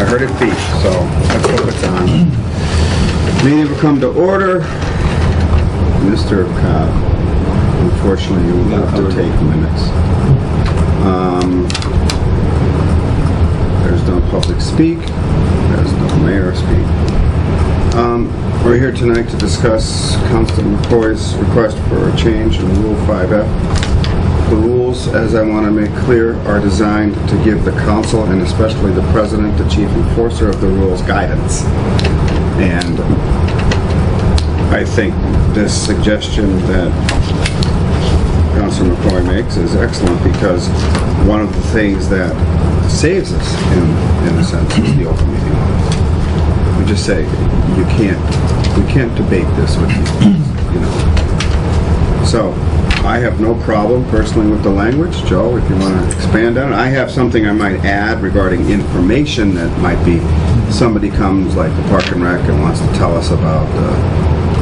I heard it beep, so let's hope it's on. Meeting will come to order. Mr. Cobb, unfortunately, you will have to take minutes. There's no public speak. There's no mayor speak. We're here tonight to discuss Council McCoy's request for a change in Rule 5F. The rules, as I want to make clear, are designed to give the council, and especially the president, the chief enforcer of the rules, guidance. And I think this suggestion that Councilor McCoy makes is excellent, because one of the things that saves us, in a sense, is the open meeting law. We just say, we can't debate this with you know. So, I have no problem personally with the language. Joe, if you want to expand on it. I have something I might add regarding information that might be, somebody comes like the Park and Rec and wants to tell us about the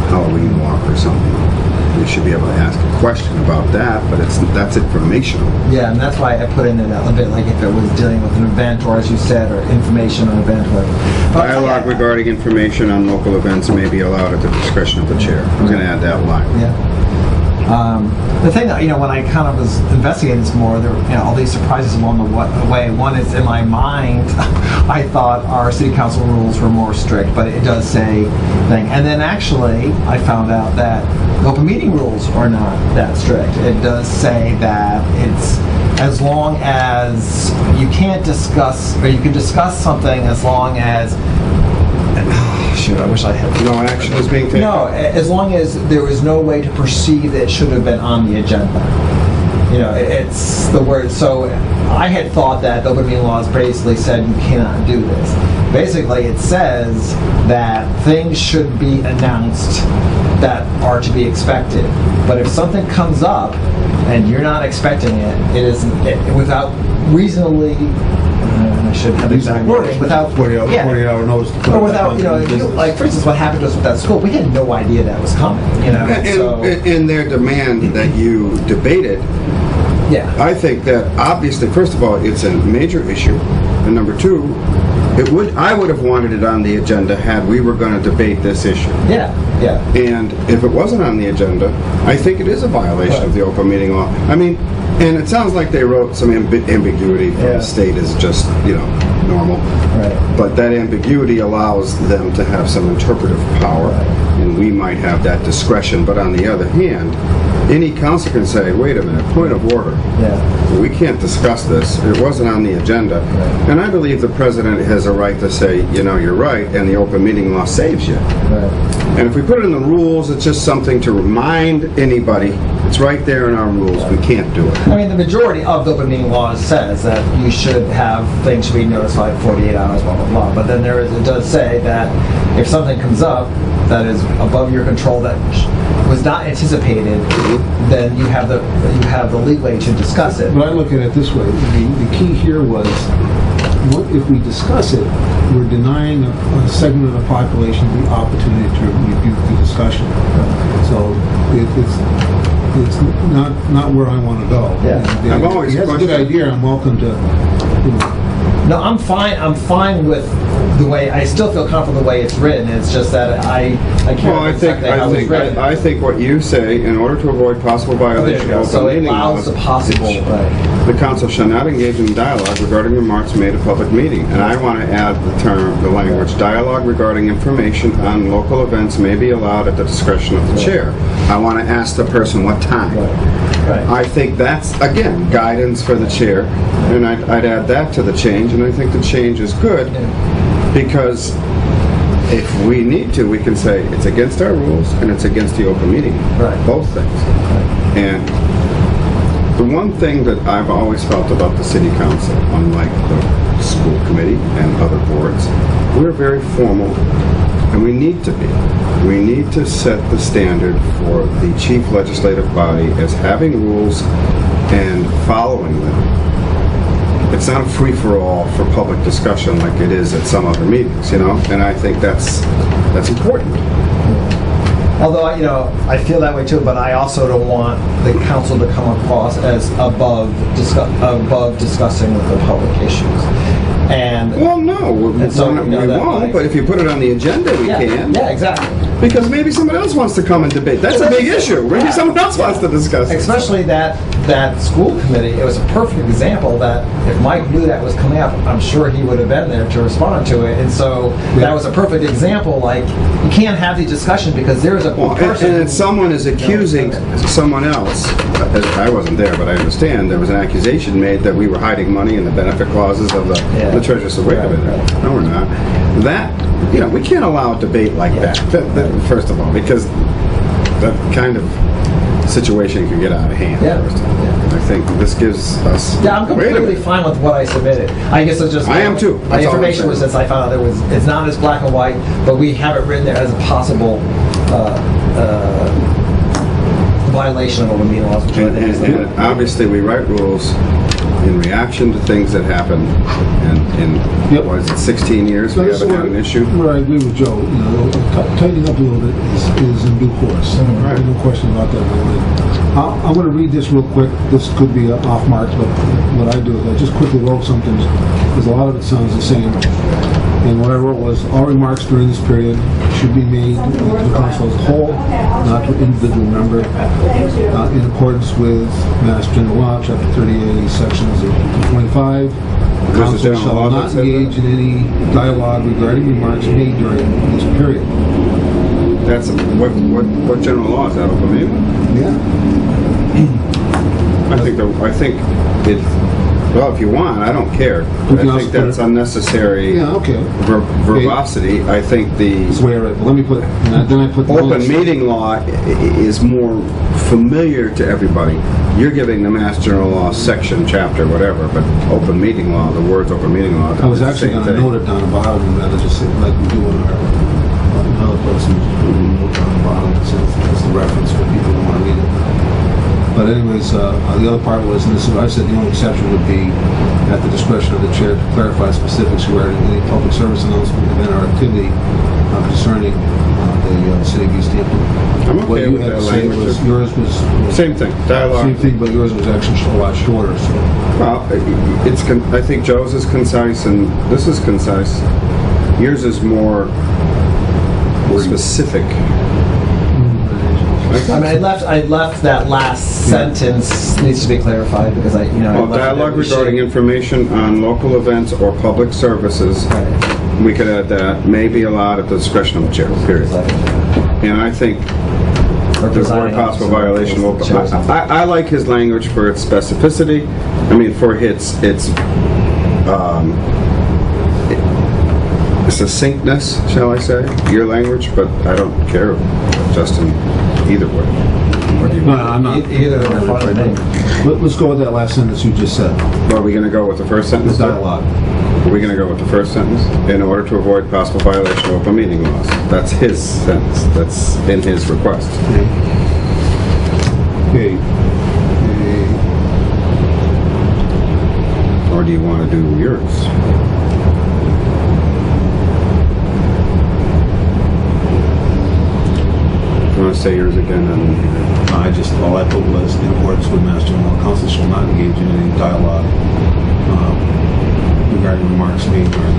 Halloween walk or something. We should be able to ask a question about that, but that's informational. Yeah, and that's why I put in it a bit like if it was dealing with an event, or as you said, or information on an event. Dialogue regarding information on local events may be allowed at the discretion of the chair. I'm going to add that line. Yeah. The thing that, when I kind of was investigating this more, there were all these surprises along the way. One is, in my mind, I thought our city council rules were more strict, but it does say thing. And then actually, I found out that open meeting rules are not that strict. It does say that it's as long as you can't discuss, or you can discuss something as long as, shoot, I wish I had. No action is being taken? No, as long as there was no way to perceive that it should have been on the agenda. It's the word. So I had thought that the open meeting laws basically said you cannot do this. Basically, it says that things should be announced that are to be expected. But if something comes up and you're not expecting it, without reasonably, I should have the exact wording, without 48-hour notice. Or without, like for instance, what happened to us with that school, we had no idea that was coming. In their demand that you debate it, yeah. I think that obviously, first of all, it's a major issue, and number two, I would have wanted it on the agenda had we were going to debate this issue. Yeah. And if it wasn't on the agenda, I think it is a violation of the open meeting law. I mean, and it sounds like they wrote some ambiguity from the state is just, normal. Right. But that ambiguity allows them to have some interpretive power, and we might have that discretion. But on the other hand, any council can say, wait a minute, point of order. Yeah. We can't discuss this. It wasn't on the agenda. Right. And I believe the president has a right to say, you're right, and the open meeting law saves you. Right. And if we put it in the rules, it's just something to remind anybody. It's right there in our rules. We can't do it. I mean, the majority of the open meeting laws says that you should have things should be notified 48 hours, blah, blah, blah. But then it does say that if something comes up that is above your control that was not anticipated, then you have the leeway to discuss it. But I look at it this way: the key here was, what if we discuss it, we're denying a segment of the population the opportunity to rebuke the discussion. So it's not where I want to go. Yeah. I've always he has a good idea. I'm welcome to. No, I'm fine with the way. I still feel comfortable the way it's written. It's just that I can't. Well, I think what you say, in order to avoid possible violation of so open it meeting allows laws, the possible. the council shall not engage in dialogue regarding remarks made at public meeting. And I want to add the language, dialogue regarding information on local events may be allowed at the discretion of the chair. I want to ask the person what time. Right. I think that's, again, guidance for the chair, and I'd add that to the change, and I think the change is good, because if we need to, we can say it's against our rules and it's against the open meeting. Right. Both things. And the one thing that I've always felt about the city council, unlike the school committee and other boards, we're very formal, and we need to be. We need to set the standard for the chief legislative body as having rules and following them. It's not a free-for-all for public discussion like it is at some other meetings, and I think that's important. Although, I feel that way too, but I also don't want the council to come across as above discussing the public issues. And Well, no, we so, won't, like- but if you put it on the agenda, we can. Yeah, exactly. Because maybe someone else wants to come and debate. That's a big issue. Maybe someone else wants to discuss it. Especially that school committee, it was a perfect example that if Mike knew that was coming up, I'm sure he would have been there to respond to it. And so that was a perfect example, like, you can't have the discussion because there is a Well, person. and someone is accusing someone else. I wasn't there, but I understand there was an accusation made that we were hiding money in the benefit clauses of the Treasurer's Wicked. Right. No, we're not. That, we can't allow a debate like that, first of all, because that kind of situation can get out of hand. Yeah. First of all. I think this gives us. Yeah, I'm Wait a completely minute. fine with what I submitted. I guess it's just. I am too. My That's all I'm information was saying. since I found out it's not as black and white, but we have it written there as a possible violation of open meeting laws, which I think is And obviously, we write rules in reaction to things that happen, and in, Yep. what is it, 16 years, So we this is haven't had an issue? where I agree with Joe. Tightening up a little bit is in due course. Right. There's no question about that. I'm going to read this real quick. This could be off mark, but what I do is I just quickly wrote something because a lot of it sounds the same. And what I wrote was, all remarks during this period should be made to the council as a whole, not to an individual member, in accordance with Mass General Law, Chapter 38, Sections 25. The There's a council general law shall that not says that? engage in any dialogue regarding remarks made during this period. That's, what general law is that, open meeting? Yeah. I think it, well, if you want, I don't care. We But can I also think put that's it- unnecessary Yeah, okay. verbosity. I think the That's the way I read it. But let me put, then I put the open bullets. meeting law is more familiar to everybody. You're giving the Mass General Law section, chapter, whatever, but open meeting law, the words open meeting law. I was it's the actually same going to thing. note it down the bottom rather just say, like we do in our other places, we note down the bottom. So that's the reference for people who want to read it. But anyways, the other part was, and this is what I said, the only exception would be at the discretion of the chair to clarify specifics regarding any public service announcement, event, or activity concerning the city of East Hampton. I'm What okay you with had that to say language. was, yours was Same thing, dialogue. same thing, but yours was actually a lot shorter. So Well, I think Joe's is concise and this is concise. Yours is more specific. I mean, I left that last sentence needs to be clarified because I Well, left it dialogue there. regarding information on local events or public services, Right. we could add that, may be allowed at the discretion of the chair, period. And I think Or there's one presiding possible officer. violation. I like his language for its specificity, for its succinctness, shall I say, your language, but I don't care, Justin, either way. What do you no, I'm not. Either are fine with me. Let's go with that last sentence you just said. Are we going to go with the first The sentence? dialogue. Are we going to go with the first sentence? In order to avoid possible violation of open meeting laws. That's his sentence. That's in his request. Okay. Or do you want to do yours? You want to say yours again? All I put was, in accordance with Mass General Law, council shall not engage in any dialogue regarding remarks made during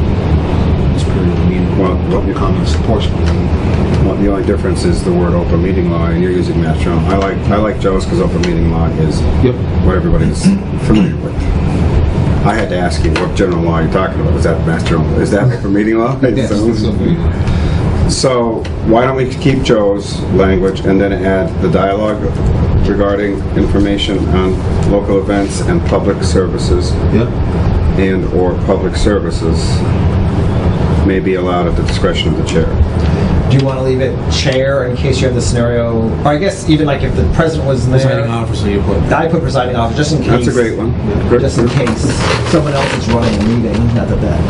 this period of the meeting. Well, Public comments, portion of the meeting. Well, the only difference is the word open meeting law, and you're using Mass General. I like Joe's because open meeting law is Yep. what everybody's familiar with. I had to ask you what general law you're talking about. Is that Mass General? Is that open meeting law? So why don't we keep Joe's language and then add the dialogue regarding information on local events and public services Yep. and/or public services may be allowed at the discretion of the chair. Do you want to leave it chair in case you have the scenario, or I guess even like if the president was Presiding there? officer, you put. I put presiding officer just in case. That's a great one. Just in case someone else is running the meeting. Not that.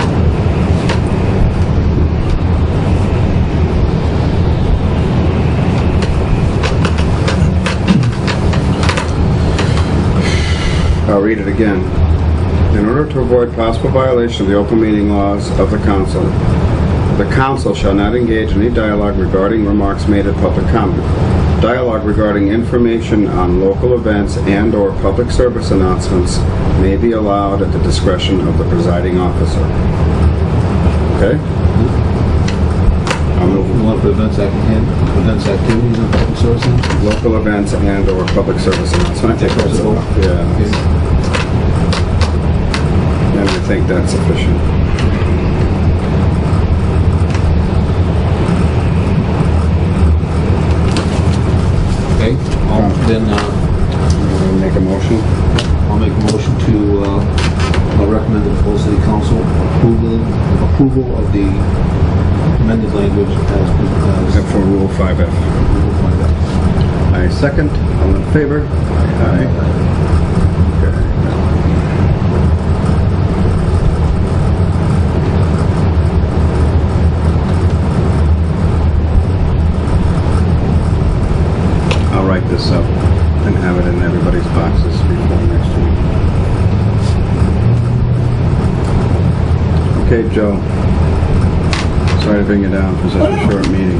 I'll read it again. In order to avoid possible violation of the open meeting laws of the council, The council shall not engage in any dialogue regarding remarks made at public comment. Dialogue regarding information on local events and/or public service announcements may be allowed at the discretion of the presiding officer. Okay? I'll move. You want to put events activities on public services? Local events and/or public service announcements. I think that's enough. Yeah. And I think that's sufficient. Okay, then Make a motion. I'll make a motion to recommend the full city council approval of the amended language as Except for Rule 5F. I second. All in favor? Aye. Okay. I'll write this up and have it in everybody's boxes before next week. Okay, Joe. Sorry to bring you down for such a short meeting.